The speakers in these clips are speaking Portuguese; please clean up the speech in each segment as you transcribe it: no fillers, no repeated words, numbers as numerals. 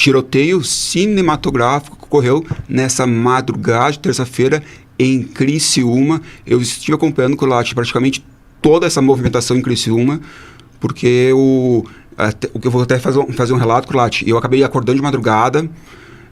tiroteio cinematográfico que ocorreu nessa madrugada de terça-feira em Criciúma. Eu estive acompanhando, Colati, praticamente toda essa movimentação em Criciúma, porque o que eu vou até fazer um relato, Colati, eu acabei acordando de madrugada,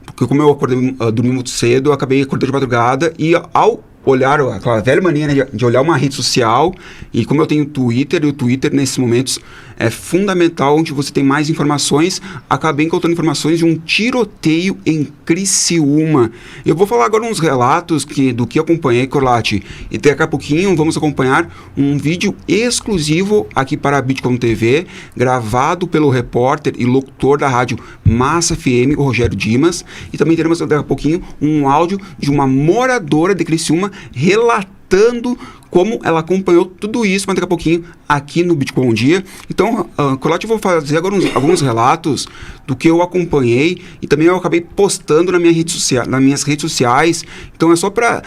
porque como eu dormi muito cedo, eu acabei acordando de madrugada e ao olhar, aquela velha mania, né, de olhar uma rede social, e como eu tenho Twitter, e o Twitter nesses momentos é fundamental, onde você tem mais informações, acabei encontrando informações de um tiroteio em Criciúma. Eu vou falar agora uns relatos do que acompanhei, Colati, e daqui a pouquinho vamos acompanhar um vídeo exclusivo aqui para a Bitcom TV, gravado pelo repórter e locutor da rádio Massa FM, o Rogério Dimas, e também teremos daqui a pouquinho um áudio de uma moradora de Criciúma relatando como ela acompanhou tudo isso, mas daqui a pouquinho aqui no Bitcom Bom Dia. Então, Colati, eu vou fazer agora alguns relatos do que eu acompanhei e também eu acabei postando nas minhas redes sociais. Então, é só para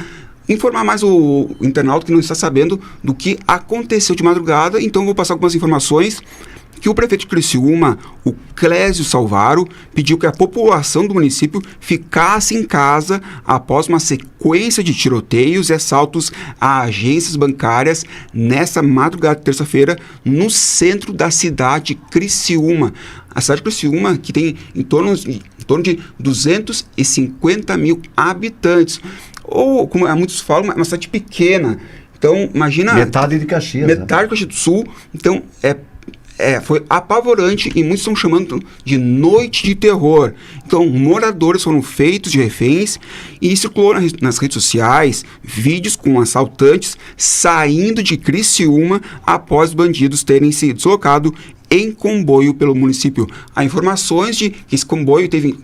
informar mais o internauta que não está sabendo do que aconteceu de madrugada. Então, eu vou passar algumas informações que o prefeito de Criciúma, o Clésio Salvaro, pediu que a população do município ficasse em casa após uma sequência de tiroteios e assaltos a agências bancárias nessa madrugada de terça-feira no centro da cidade de Criciúma. A cidade de Criciúma, que tem em torno de 250 mil habitantes, ou como muitos falam, é uma cidade pequena. Então, imagina... Metade de Caxias. Metade de Caxias do Sul. Então, foi apavorante e muitos estão chamando de noite de terror. Então, moradores foram feitos de reféns e circulou nas redes sociais vídeos com assaltantes saindo de Criciúma após bandidos terem se deslocado em comboio pelo município. Há informações de que esse comboio teve,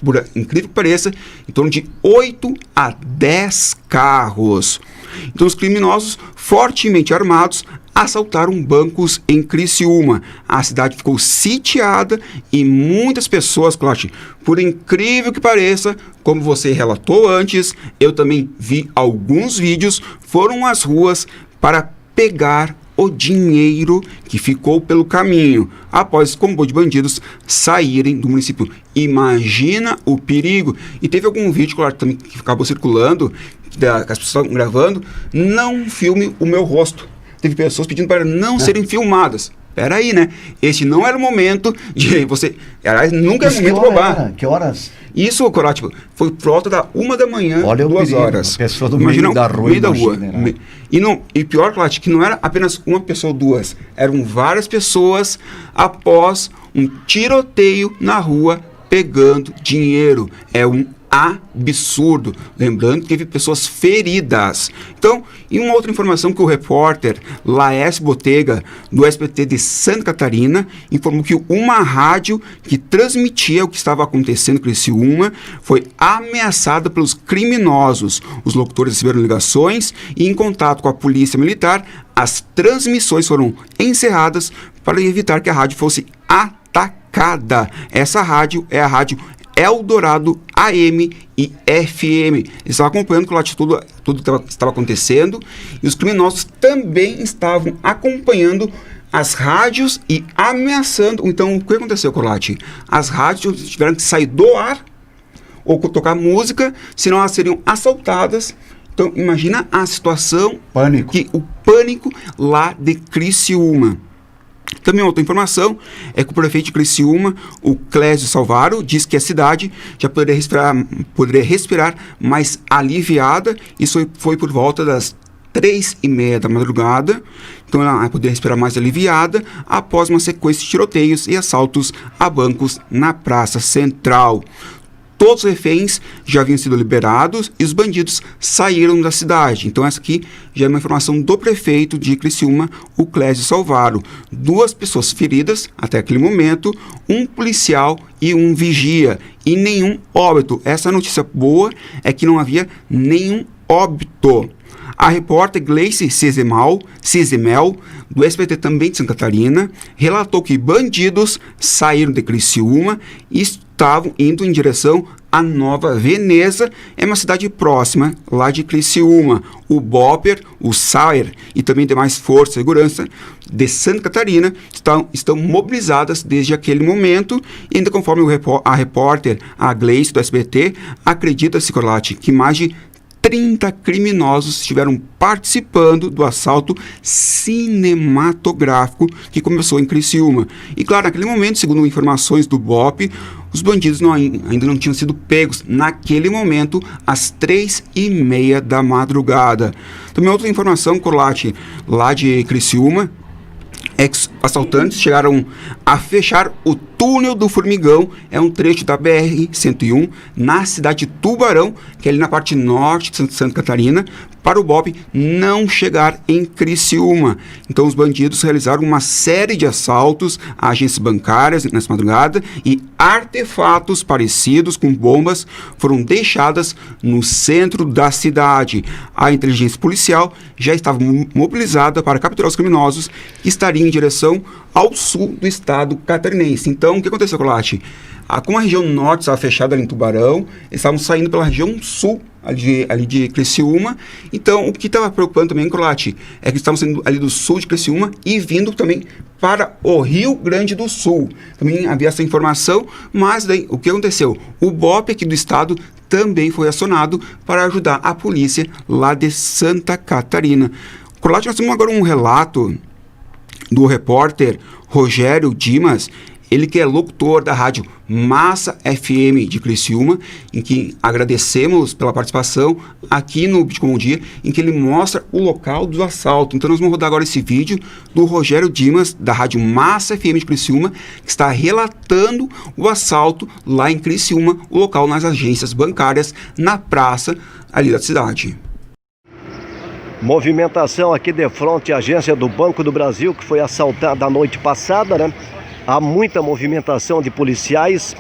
por incrível que pareça, em torno de 8 a 10 carros. Então, os criminosos fortemente armados assaltaram bancos em Criciúma. A cidade ficou sitiada e muitas pessoas, Colati, por incrível que pareça, como você relatou antes, eu também vi alguns vídeos, foram às ruas para pegar o dinheiro que ficou pelo caminho, após o comboio de bandidos saírem do município. Imagina o perigo. E teve algum vídeo, claro, também que acabou circulando, que as pessoas estavam gravando, não filme o meu rosto. Teve pessoas pedindo para não serem filmadas. Peraí, né? Este não era o momento de você... nunca é o momento de roubar. Que horas? Isso, Colati, foi por volta da 1 da manhã, olha 2 horas. A pessoa do meio da rua. Né? E pior, Colati, que não era apenas uma pessoa ou duas. Eram várias pessoas após um tiroteio na rua pegando dinheiro. É um absurdo. Lembrando que teve pessoas feridas. Então, e uma outra informação que o repórter Laércio Botega, do SBT de Santa Catarina, informou que uma rádio que transmitia o que estava acontecendo em Criciúma foi ameaçada pelos criminosos. Os locutores receberam ligações e, em contato com a polícia militar, as transmissões foram encerradas para evitar que a rádio fosse atacada. Essa rádio é a rádio Eldorado AM e FM. Eles estavam acompanhando tudo que estava acontecendo e os criminosos também estavam acompanhando as rádios e ameaçando. Então, o que aconteceu, Colati? As rádios tiveram que sair do ar ou tocar música, senão elas seriam assaltadas. Então, imagina a situação, o pânico lá de Criciúma. Também outra informação é que o prefeito de Criciúma, o Clésio Salvaro, diz que a cidade já poderia respirar mais aliviada. Isso foi por volta das 3h30 da madrugada. Então ela poderia respirar mais aliviada após uma sequência de tiroteios e assaltos a bancos na Praça Central. Todos os reféns já haviam sido liberados e os bandidos saíram da cidade. Então essa aqui já é uma informação do prefeito de Criciúma, o Clésio Salvaro. 2 pessoas feridas até aquele momento, um policial e um vigia. E nenhum óbito. Essa notícia boa é que não havia nenhum óbito. A repórter Gleice Cizemel, do SBT também de Santa Catarina, relatou que bandidos saíram de Criciúma e estavam indo em direção a Nova Veneza é uma cidade próxima lá de Criciúma. O BOPER, o SAER e também demais forças de segurança de Santa Catarina estão mobilizadas desde aquele momento e ainda conforme a repórter, a Gleice do SBT, acredita-se, Corlatti, que mais de 30 criminosos estiveram participando do assalto cinematográfico que começou em Criciúma. E claro, naquele momento, segundo informações do BOP, os bandidos ainda não tinham sido pegos naquele momento às 3h30 da madrugada. Também outra informação, Corlatti, lá de Criciúma, assaltantes chegaram a fechar o túnel do Formigão, é um trecho da BR-101, na cidade de Tubarão, que é ali na parte norte de Santa Catarina, para o BOP não chegar em Criciúma. Então os bandidos realizaram uma série de assaltos a agências bancárias nessa madrugada e artefatos parecidos com bombas foram deixadas no centro da cidade. A inteligência policial já estava mobilizada para capturar os criminosos que estariam em direção ao sul do estado catarinense. Então, o que aconteceu, Corlatti? Como a região norte estava fechada ali em Tubarão, eles estavam saindo pela região sul ali de Criciúma. Então, o que estava preocupando também, Corlatti, é que estavam saindo ali do sul de Criciúma e vindo também para o Rio Grande do Sul. Também havia essa informação, mas daí, o que aconteceu? O BOP aqui do estado também foi acionado para ajudar a polícia lá de Santa Catarina. Corlatti, nós temos agora um relato do repórter Rogério Dimas, ele que é locutor da rádio Massa FM de Criciúma, em que agradecemos pela participação aqui no Vídeo Bom Dia, em que ele mostra o local do assalto. Então nós vamos rodar agora esse vídeo do Rogério Dimas, da rádio Massa FM de Criciúma, que está relatando o assalto lá em Criciúma, o local nas agências bancárias, na praça ali da cidade. Movimentação aqui de frente à agência do Banco do Brasil, que foi assaltada a noite passada, né? Há muita movimentação de policiais,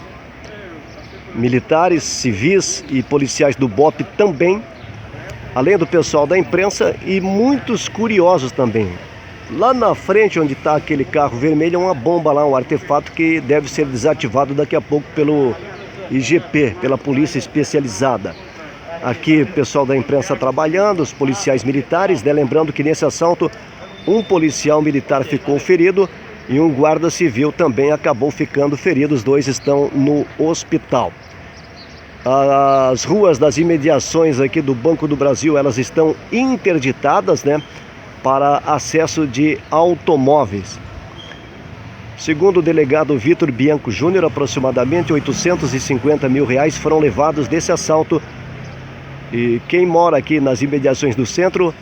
militares, civis e policiais do BOP também, além do pessoal da imprensa e muitos curiosos também. Lá na frente, onde está aquele carro vermelho, é uma bomba lá, um artefato que deve ser desativado daqui a pouco pelo IGP, pela polícia especializada. Aqui o pessoal da imprensa trabalhando, os policiais militares, né? Lembrando que nesse assalto um policial militar ficou ferido e um guarda civil também acabou ficando ferido. Os dois estão no hospital. As ruas das imediações aqui do Banco do Brasil, elas estão interditadas, né, para acesso de automóveis. Segundo o delegado Vitor Bianco Júnior, aproximadamente R$850 mil foram levados desse assalto. E quem mora aqui nas imediações do centro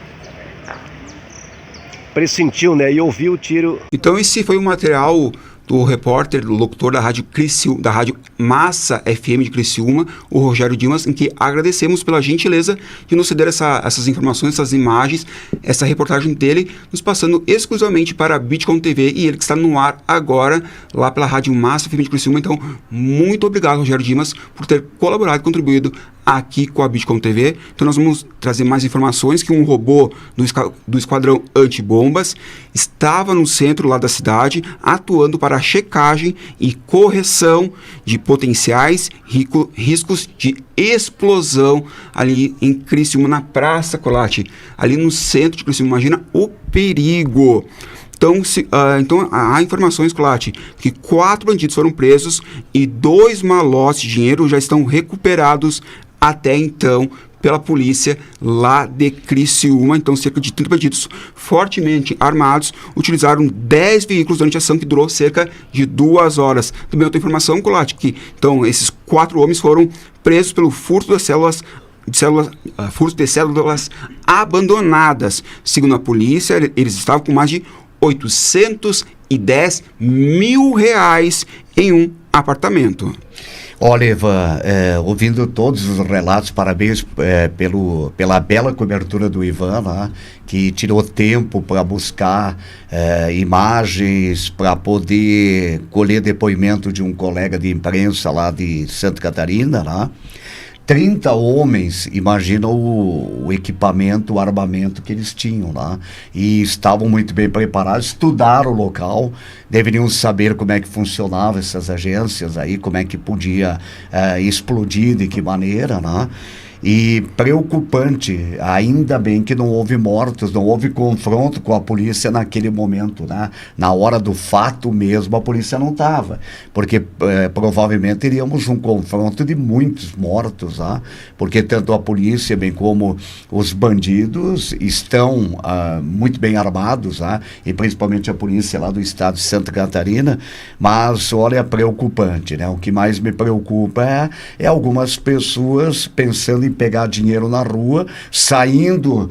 pressentiu, né, e ouviu o tiro. Então esse foi o material do repórter, do locutor da rádio Massa FM de Criciúma, o Rogério Dimas, em que agradecemos pela gentileza de nos ceder essas informações, essas imagens, essa reportagem dele, nos passando exclusivamente para a Bitcom TV, e ele que está no ar agora, lá pela rádio Massa FM de Criciúma. Então, muito obrigado, Rogério Dimas, por ter colaborado e contribuído aqui com a Bitcom TV. Então nós vamos trazer mais informações que um robô do esquadrão antibombas estava no centro lá da cidade, atuando para a checagem e correção de potenciais riscos de explosão ali em Criciúma, na Praça Corlatti, ali no centro de Criciúma. Imagina o perigo. Então há informações, Corlatti, que 4 bandidos foram presos e 2 malotes de dinheiro já estão recuperados até então pela polícia lá de Criciúma. Então cerca de 30 bandidos fortemente armados utilizaram 10 veículos durante a ação que durou cerca de 2 horas. Também outra informação, Corlatti, que então esses 4 homens foram presos pelo furto de células abandonadas. Segundo a polícia, eles estavam com mais de R$810 mil em um apartamento. Olha, Ivan, ouvindo todos os relatos, parabéns pela bela cobertura do Ivan lá, que tirou tempo para buscar imagens, para poder colher depoimento de um colega de imprensa lá de Santa Catarina lá. 30 homens, imagina o equipamento, o armamento que eles tinham lá. E estavam muito bem preparados, estudaram o local, deveriam saber como é que funcionavam essas agências aí, como é que podia explodir, de que maneira, né? E preocupante, ainda bem que não houve mortos, não houve confronto com a polícia naquele momento, né? Na hora do fato mesmo, a polícia não estava, porque provavelmente teríamos um confronto de muitos mortos, né? Porque tanto a polícia, bem como os bandidos, estão muito bem armados, né? E principalmente a polícia lá do estado de Santa Catarina, mas olha, preocupante, né? O que mais me preocupa é algumas pessoas pensando em pegar dinheiro na rua, saindo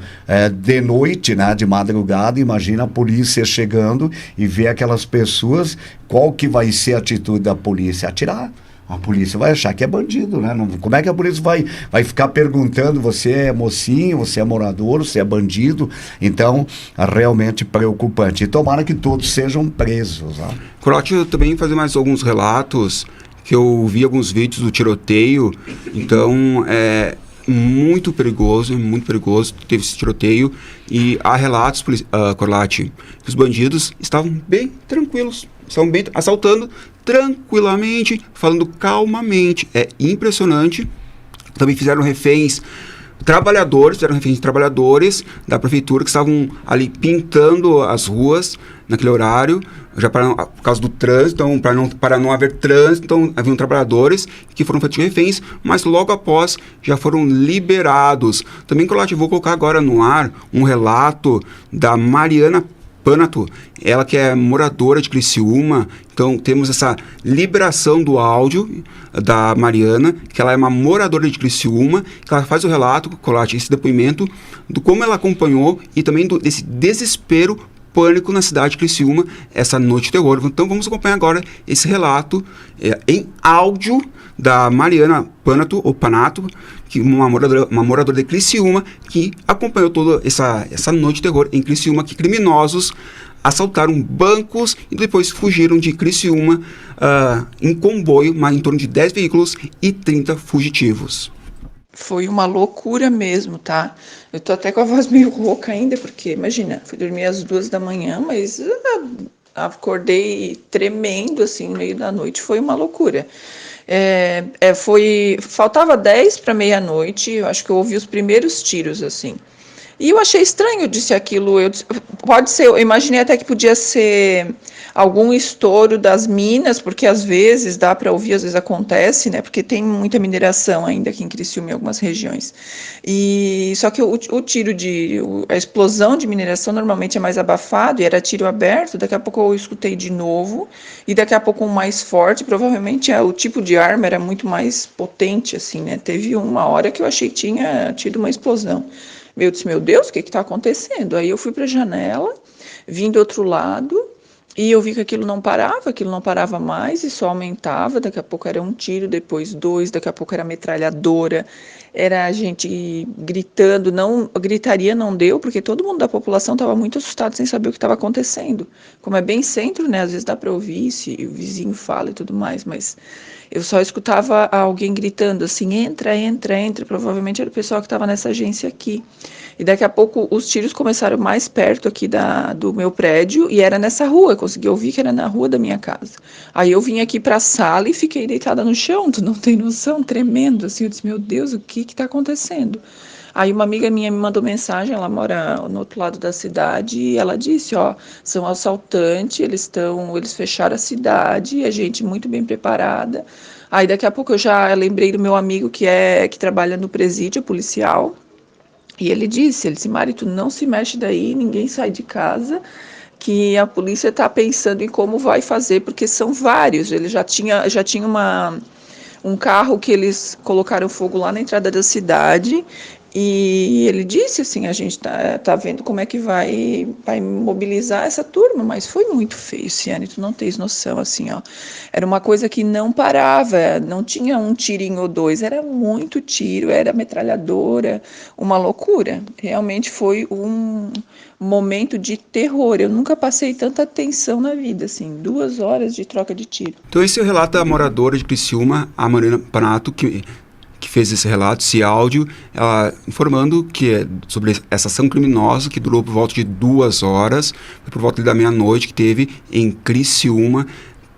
de noite, né, de madrugada. Imagina a polícia chegando e ver aquelas pessoas. Qual que vai ser a atitude da polícia? Atirar. A polícia vai achar que é bandido, né? Não, como é que a polícia vai ficar perguntando: você é mocinho, você é morador, você é bandido? Então, realmente preocupante. E tomara que todos sejam presos, né? Corote, eu também fazer mais alguns relatos, que eu vi alguns vídeos do tiroteio. Então, muito perigoso, teve esse tiroteio, e há relatos, Corlate, que os bandidos estavam bem tranquilos, estavam bem assaltando tranquilamente, falando calmamente. É impressionante. Também fizeram reféns de trabalhadores da prefeitura que estavam ali pintando as ruas naquele horário, já por causa do trânsito, então, para não haver trânsito. Então, haviam trabalhadores que foram feitos reféns, mas logo após já foram liberados. Também, Colote, vou colocar agora no ar um relato da Mariana Panato, ela que é moradora de Criciúma. Então temos essa liberação do áudio da Mariana, que ela é uma moradora de Criciúma, que ela faz o relato, Colate, esse depoimento, do como ela acompanhou e também desse desespero, pânico na cidade de Criciúma, essa noite de terror. Então vamos acompanhar agora esse relato em áudio da Mariana Panato, ou Panato, que uma moradora de Criciúma, que acompanhou toda essa noite de terror em Criciúma, que criminosos assaltaram bancos e depois fugiram de Criciúma em comboio, em torno de 10 veículos e 30 fugitivos. Foi uma loucura mesmo, tá? Eu tô até com a voz meio rouca ainda, porque, imagina, fui dormir às 2 da manhã, mas acordei tremendo, assim, no meio da noite. Foi uma loucura. Faltava 10 para meia-noite, eu acho que eu ouvi os primeiros tiros, assim. E eu achei estranho, eu disse aquilo, pode ser, eu imaginei até que podia ser algum estouro das minas, porque às vezes dá para ouvir, às vezes acontece, né, porque tem muita mineração ainda aqui em Criciúma, em algumas regiões. E só que o tiro a explosão de mineração normalmente é mais abafado, e era tiro aberto. Daqui a pouco eu escutei de novo, e daqui a pouco um mais forte, provavelmente o tipo de arma era muito mais potente, assim, né, teve uma hora que eu achei que tinha tido uma explosão. Eu disse, meu Deus, o que está acontecendo? Aí eu fui para a janela, vim do outro lado, e eu vi que aquilo não parava mais, e só aumentava. Daqui a pouco era um tiro, depois 2, daqui a pouco era metralhadora, era a gente gritando. Gritaria não deu, porque todo mundo da população estava muito assustado, sem saber o que estava acontecendo. Como é bem centro, né, às vezes dá para ouvir se o vizinho fala e tudo mais, mas eu só escutava alguém gritando assim, entra, provavelmente era o pessoal que estava nessa agência aqui. E daqui a pouco os tiros começaram mais perto aqui do meu prédio, e era nessa rua, eu consegui ouvir que era na rua da minha casa. Aí eu vim aqui para a sala e fiquei deitada no chão, tu não tem noção, tremendo, assim, eu disse, meu Deus, o que está acontecendo? Aí uma amiga minha me mandou mensagem, ela mora no outro lado da cidade, e ela disse, são assaltantes, eles fecharam a cidade, a gente muito bem preparada. Aí daqui a pouco eu já lembrei do meu amigo que trabalha no presídio policial, e ele disse, Mari, tu não se mexe daí, ninguém sai de casa, que a polícia está pensando em como vai fazer, porque são vários. Ele já tinha um carro que eles colocaram fogo lá na entrada da cidade, e ele disse assim, a gente tá vendo como é que vai mobilizar essa turma, mas foi muito feio, Ciane, tu não tens noção, assim, era uma coisa que não parava, não tinha um tirinho ou dois, era muito tiro, era metralhadora, uma loucura. Realmente foi um momento de terror, eu nunca passei tanta tensão na vida, assim, 2 horas de troca de tiro. Então esse é o relato da moradora de Criciúma, a Mariana Panato, que fez esse relato, esse áudio, informando que sobre essa ação criminosa que durou por volta de 2 horas, por volta da meia-noite, que teve em Criciúma,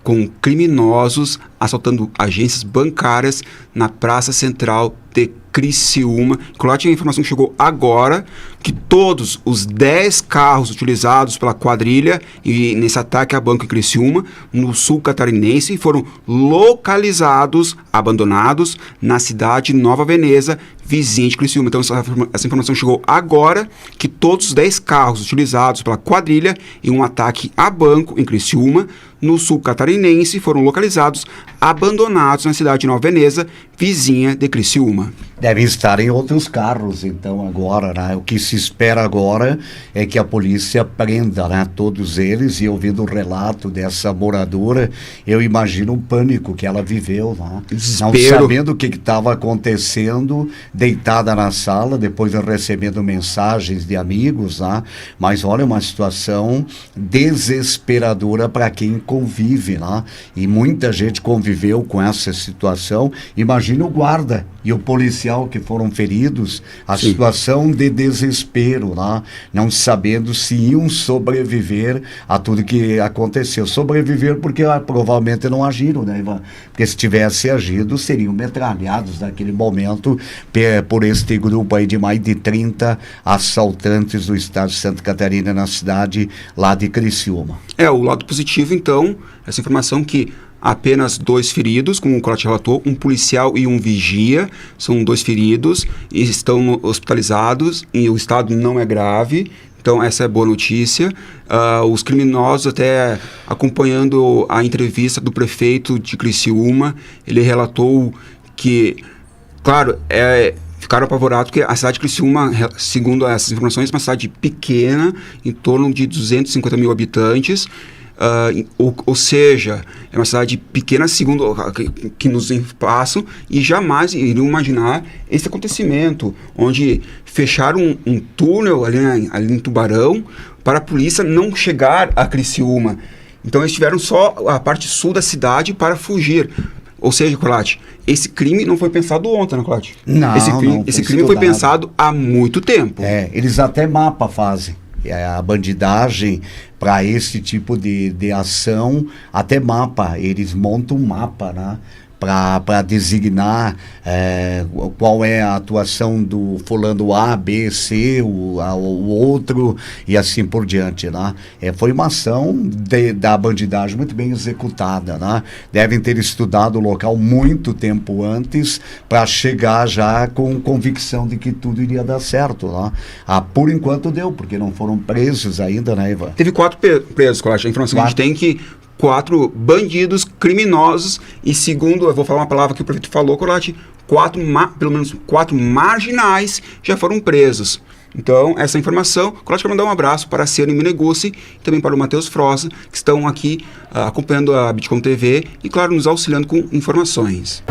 com criminosos assaltando agências bancárias na Praça Central de Criciúma. Colote a informação que chegou agora, que todos os 10 carros utilizados pela quadrilha e nesse ataque a banco em Criciúma, no sul catarinense, foram localizados, abandonados, na cidade de Nova Veneza, vizinha de Criciúma. Então essa informação chegou agora, que todos os 10 carros utilizados pela quadrilha em um ataque a banco em Criciúma, no sul catarinense, foram localizados, abandonados na cidade de Nova Veneza, vizinha de Criciúma. Devem estar em outros carros, então, agora, né? O que se espera agora é que a polícia prenda, né, todos eles, e ouvindo o relato dessa moradora, eu imagino o pânico que ela viveu, né? Não sabendo o que estava acontecendo, deitada na sala, depois recebendo mensagens de amigos, né? Mas olha, uma situação desesperadora para quem convive, né? E muita gente conviveu com essa situação. Imagina o guarda e o policial que foram feridos, a Sim. situação de desespero, né? Não sabendo se iam sobreviver a tudo que aconteceu. Sobreviver porque provavelmente não agiram, né, Ivan? Porque se tivesse agido, seriam metralhados naquele momento por este grupo aí de mais de 30 assaltantes do estado de Santa Catarina, na cidade lá de Criciúma. O lado positivo, então, essa informação que apenas 2 feridos, como o Colate relatou, um policial e um vigia, são 2 feridos, e estão hospitalizados, e o estado não é grave. Então, essa é boa notícia. Os criminosos, até acompanhando a entrevista do prefeito de Criciúma, ele relatou que, claro, ficaram apavorados porque a cidade de Criciúma, segundo essas informações, é uma cidade pequena, em torno de 250 mil habitantes, ou seja, é uma cidade pequena, segundo que nos passam, e jamais iriam imaginar esse acontecimento, onde fecharam um túnel ali em Tubarão para a polícia não chegar a Criciúma. Então eles tiveram só a parte sul da cidade para fugir. Ou seja, Colate, esse crime não foi pensado ontem, né, Colate? Não, esse crime foi pensado há muito tempo. Eles até mapa fazem. A bandidagem, para esse tipo de ação, até mapa, eles montam um mapa, né? Para designar qual é a atuação do fulano A, B, C, o outro, e assim por diante, né? Foi uma ação da bandidagem muito bem executada, né? Devem ter estudado o local muito tempo antes para chegar já com convicção de que tudo iria dar certo, né? Por enquanto deu, porque não foram presos ainda, né, Ivan? Teve 4 presos, Colate. A informação que a gente tem que 4 bandidos criminosos e, segundo, eu vou falar uma palavra que o prefeito falou, Colate, pelo menos 4 marginais já foram presos. Então, essa informação, Colate, quero mandar um abraço para a Ciane Mineguchi e também para o Matheus Froza, que estão aqui acompanhando a Bitcom TV e, claro, nos auxiliando com informações.